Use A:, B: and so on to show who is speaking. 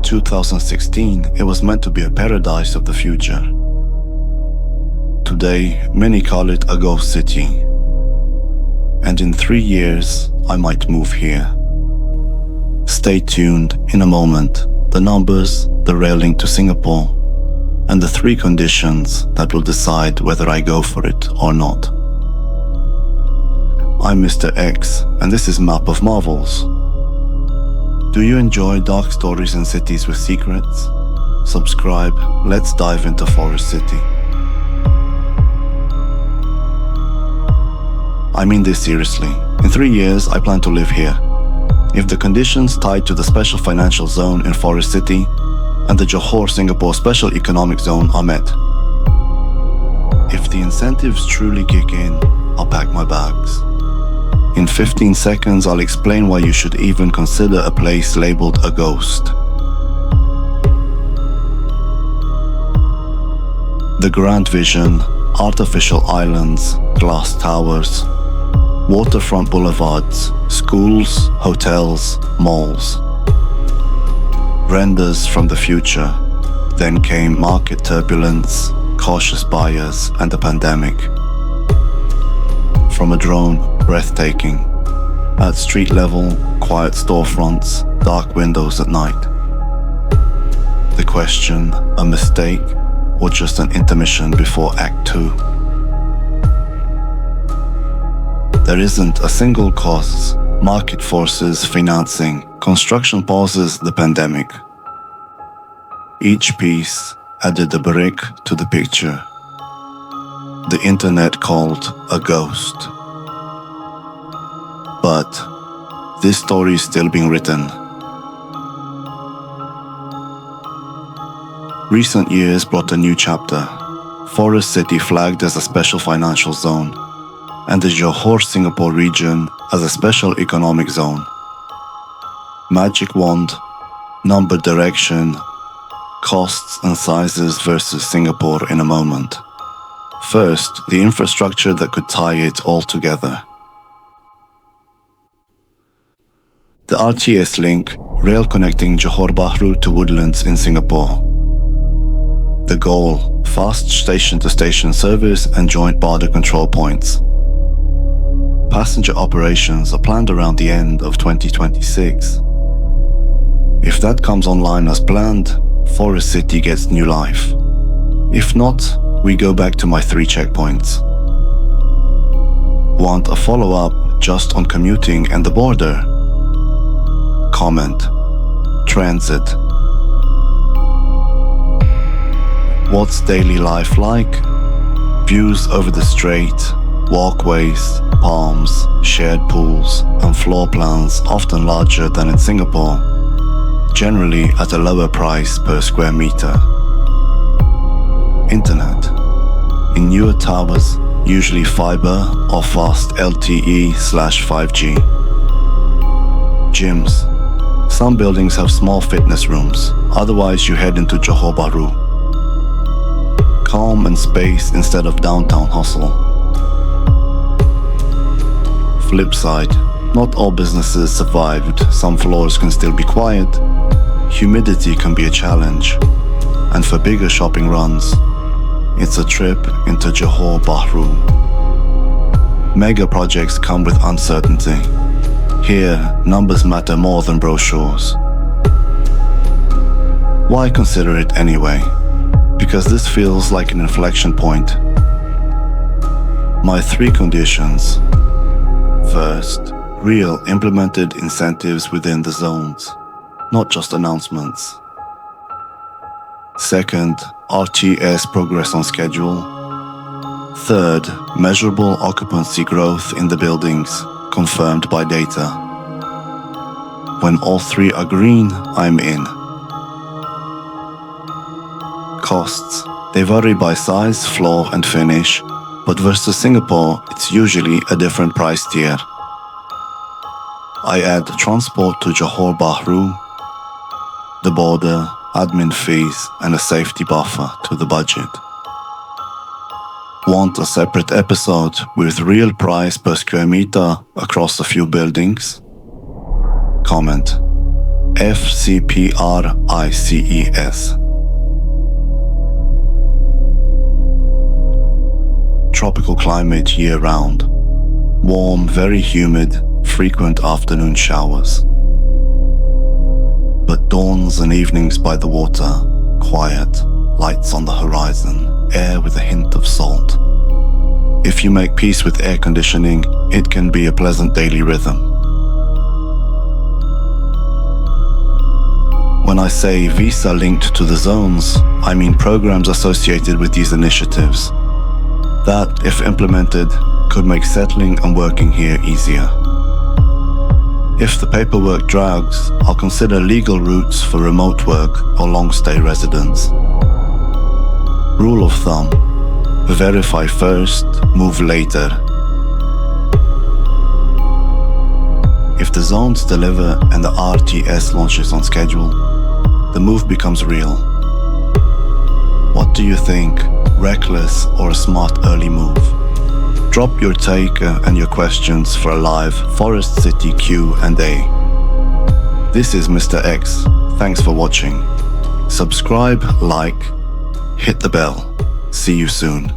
A: 2016, it was meant to be a paradise of the future. Today, many call it a ghost city. And in 3 years, I might move here. Stay tuned in a moment. The numbers, the rail link to Singapore, and the 3 conditions that will decide whether I go for it or not. I'm Mr. X, and this is Map of Marvels. Do you enjoy dark stories in cities with secrets? Subscribe, let's dive into Forest City. I mean this seriously. In 3 years, I plan to live here. If the conditions tied to the Special Financial Zone in Forest City and the Johor Singapore Special Economic Zone are met. If the incentives truly kick in, I'll pack my bags. In 15 seconds, I'll explain why you should even consider a place labeled a ghost. The grand vision, artificial islands, glass towers, waterfront boulevards, schools, hotels, malls. Renders from the future. Then came market turbulence, cautious buyers, and a pandemic. From a drone, breathtaking. At street level, quiet storefronts, dark windows at night. The question, a mistake, or just an intermission before Act 2? There isn't a single cause. Market forces, financing, construction pauses, the pandemic. Each piece added a brick to the picture. The internet called a ghost. But this story is still being written. Recent years brought a new chapter. Forest City flagged as a special financial zone, and the Johor Singapore region as a special economic zone. Magic wand, number direction, costs and sizes versus Singapore in a moment. First, the infrastructure that could tie it all together. The RTS Link, rail connecting Johor Bahru to Woodlands in Singapore. The goal, fast station-to-station service and joint border control points. Passenger operations are planned around the end of 2026. If that comes online as planned, Forest City gets new life. If not, we go back to my 3 checkpoints. Want a follow-up just on commuting and the border? Comment. Transit. What's daily life like? Views over the strait, walkways, palms, shared pools, and floor plans often larger than in Singapore, generally at a lower price per square meter. Internet. In newer towers, usually fiber or fast LTE/5G. Gyms. Some buildings have small fitness rooms, otherwise you head into Johor Bahru. Calm and space instead of downtown hustle. Flip side, not all businesses survived, some floors can still be quiet. Humidity can be a challenge, and for bigger shopping runs, it's a trip into Johor Bahru. Mega projects come with uncertainty. Here, numbers matter more than brochures. Why consider it anyway? Because this feels like an inflection point. My 3 conditions. First, real implemented incentives within the zones, not just announcements. Second, RTS progress on schedule. Third, measurable occupancy growth in the buildings, confirmed by data. When all 3 are green, I'm in. Costs. They vary by size, floor, and finish, but versus Singapore, it's usually a different price tier. I add transport to Johor Bahru, the border, admin fees, and a safety buffer to the budget. Want a separate episode with real price per square meter across a few buildings? Comment. FCPRICES. Tropical climate year-round. Warm, very humid, frequent afternoon showers. But dawns and evenings by the water, quiet, lights on the horizon, air with a hint of salt. If you make peace with air conditioning, it can be a pleasant daily rhythm. When I say visa linked to the zones, I mean programs associated with these initiatives that, if implemented, could make settling and working here easier. If the paperwork drags, I'll consider legal routes for remote work or long-stay residents. Rule of thumb: verify first, move later. If the zones deliver and the RTS launches on schedule, the move becomes real. What do you think? Reckless or a smart early move? Drop your take and your questions for a live Forest City Q&A. This is Mr. X. Thanks for watching. Subscribe, like, hit the bell. See you soon.